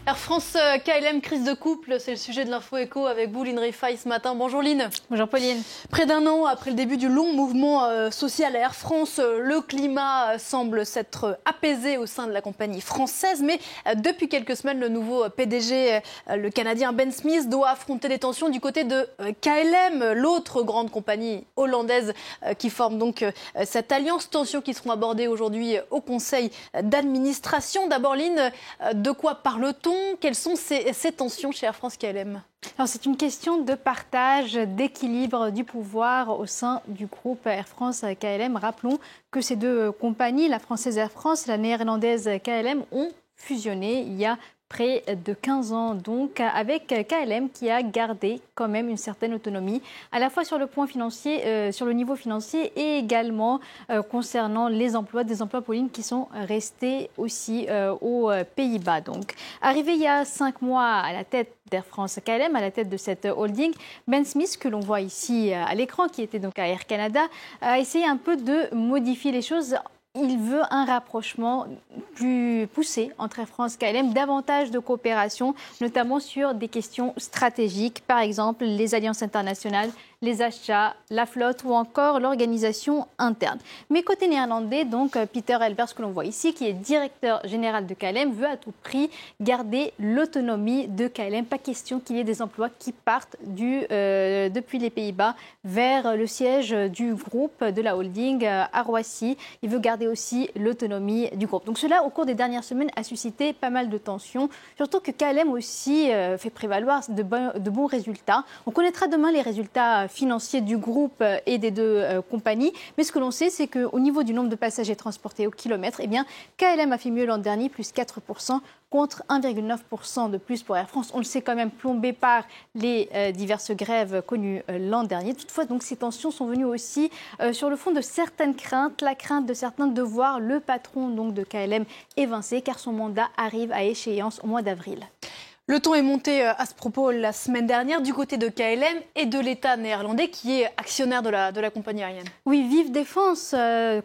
Air France KLM, crise de couple, c'est le sujet de l'info éco avec vous, Line Rifaille, ce matin. Bonjour Line. Bonjour Pauline. Près d'un an après le début du long mouvement social à Air France, le climat semble s'être apaisé au sein de la compagnie française. Mais depuis quelques semaines, le nouveau PDG, le Canadien Ben Smith, doit affronter des tensions du côté de KLM, l'autre grande compagnie hollandaise qui forme donc cette alliance. Tensions qui seront abordées aujourd'hui au conseil d'administration. D'abord Line, de quoi parle-t-on? Quelles sont ces tensions chez Air France KLM? Alors, c'est une question de partage, d'équilibre du pouvoir au sein du groupe Air France KLM. Rappelons que ces deux compagnies, la française Air France et la néerlandaise KLM, ont fusionné il y a près de 15 ans, donc, avec KLM qui a gardé quand même une certaine autonomie, à la fois sur le point financier, sur le niveau financier et également concernant les emplois, des emplois, Pauline, qui sont restés aussi aux Pays-Bas. Donc, arrivé il y a 5 mois à la tête d'Air France KLM, à la tête de cette holding, Ben Smith, que l'on voit ici à l'écran, qui était donc à Air Canada, a essayé un peu de modifier les choses. Il veut un rapprochement plus poussé entre Air France et KLM, davantage de coopération, notamment sur des questions stratégiques, par exemple les alliances internationales, les achats, la flotte ou encore l'organisation interne. Mais côté néerlandais, donc Pieter Elbers, que l'on voit ici, qui est directeur général de KLM, veut à tout prix garder l'autonomie de KLM. Pas question qu'il y ait des emplois qui partent depuis les Pays-Bas vers le siège du groupe de la holding à Roissy. Il veut garder aussi l'autonomie du groupe. Donc cela, au cours des dernières semaines, a suscité pas mal de tensions, surtout que KLM aussi fait prévaloir de bons résultats. On connaîtra demain les résultats financiers du groupe et des deux compagnies. Mais ce que l'on sait, c'est qu'au niveau du nombre de passagers transportés au kilomètre, eh bien, KLM a fait mieux l'an dernier, plus 4%, contre 1,9% de plus pour Air France. On le sait quand même, plombé par les diverses grèves connues l'an dernier. Toutefois, donc, ces tensions sont venues aussi sur le fond de certaines craintes, la crainte de certains de voir le patron donc, de KLM évincé, car son mandat arrive à échéance au mois d'avril. Le ton est monté à ce propos la semaine dernière du côté de KLM et de l'État néerlandais qui est actionnaire de la compagnie aérienne. Oui, vive défense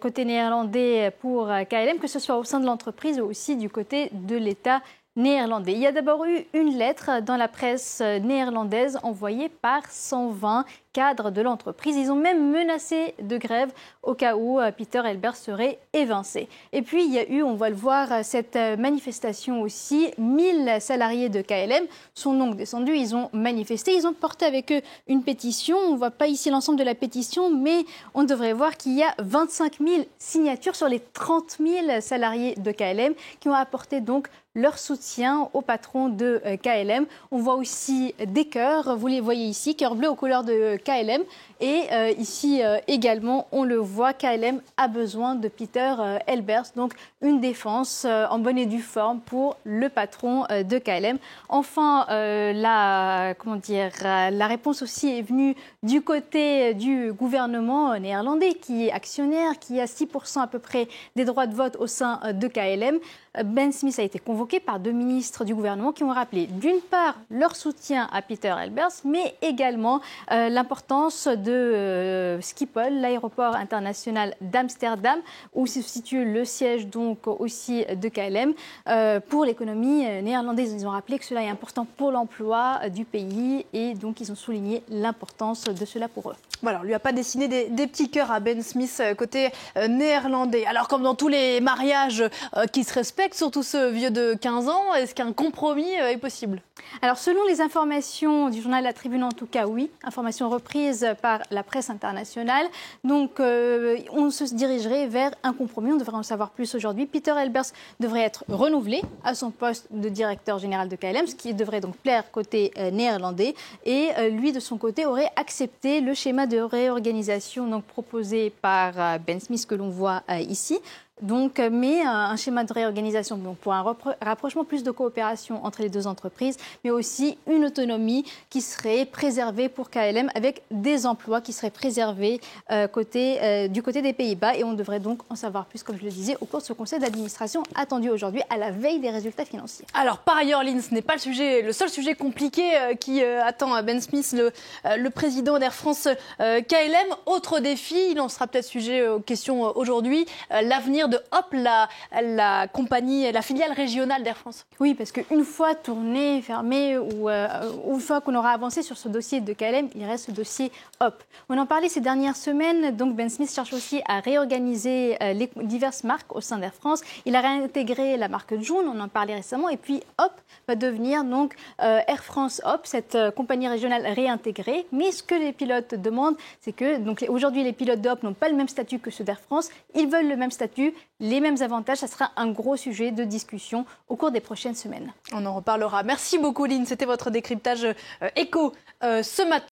côté néerlandais pour KLM, que ce soit au sein de l'entreprise ou aussi du côté de l'État néerlandais. Il y a d'abord eu une lettre dans la presse néerlandaise envoyée par 120 cadres de l'entreprise. Ils ont même menacé de grève au cas où Pieter Elbers serait évincé. Et puis, il y a eu, on va le voir, cette manifestation aussi. 1000 salariés de KLM sont donc descendus, ils ont manifesté, ils ont porté avec eux une pétition. On ne voit pas ici l'ensemble de la pétition, mais on devrait voir qu'il y a 25 000 signatures sur les 30 000 salariés de KLM qui ont apporté donc leur soutien au patron de KLM. On voit aussi des cœurs, vous les voyez ici, cœurs bleus aux couleurs de KLM. Et ici également, on le voit, KLM a besoin de Pieter Elbers, donc une défense en bonne et due forme pour le patron de KLM. Enfin, la réponse aussi est venue du côté du gouvernement néerlandais, qui est actionnaire, qui a 6% à peu près des droits de vote au sein de KLM. Ben Smith a été convoqué par 2 ministres du gouvernement qui ont rappelé d'une part leur soutien à Pieter Elbers, mais également l'importance de Schiphol, l'aéroport international d'Amsterdam, où se situe le siège donc aussi de KLM, pour l'économie néerlandaise. Ils ont rappelé que cela est important pour l'emploi du pays et donc ils ont souligné l'importance de cela pour eux. Voilà, on ne lui a pas dessiné des petits cœurs à Ben Smith côté néerlandais. Alors comme dans tous les mariages qui se respectent, surtout ceux vieux de 15 ans, est-ce qu'un compromis est possible? Alors selon les informations du journal La Tribune, en tout cas oui, informations reprises par la presse internationale. Donc on se dirigerait vers un compromis, on devrait en savoir plus aujourd'hui. Pieter Elbers devrait être renouvelé à son poste de directeur général de KLM, ce qui devrait donc plaire côté néerlandais. Et lui, de son côté, aurait accepté le schéma de réorganisation donc, proposé par Ben Smith que l'on voit ici. Donc, mais un schéma de réorganisation donc pour un rapprochement, plus de coopération entre les deux entreprises, mais aussi une autonomie qui serait préservée pour KLM avec des emplois qui seraient préservés du côté des Pays-Bas. Et on devrait donc en savoir plus, comme je le disais, au cours de ce conseil d'administration attendu aujourd'hui à la veille des résultats financiers. Alors, par ailleurs, Line, ce n'est pas le seul sujet compliqué qui attend Ben Smith, le président d'Air France KLM. Autre défi, il en sera peut-être sujet aux questions aujourd'hui, l'avenir de Hop, la compagnie, la filiale régionale d'Air France? Oui, parce qu'une fois tourné, fermé, ou une fois qu'on aura avancé sur ce dossier de KLM, il reste ce dossier Hop. On en parlait ces dernières semaines, donc Ben Smith cherche aussi à réorganiser les diverses marques au sein d'Air France. Il a réintégré la marque Joon, on en parlait récemment, et puis Hop va devenir donc Air France Hop, cette compagnie régionale réintégrée. Mais ce que les pilotes demandent, c'est que donc aujourd'hui les pilotes de Hop n'ont pas le même statut que ceux d'Air France. Ils veulent le même statut, les mêmes avantages. Ça sera un gros sujet de discussion au cours des prochaines semaines. On en reparlera. Merci beaucoup, Lynn. C'était votre décryptage éco ce matin.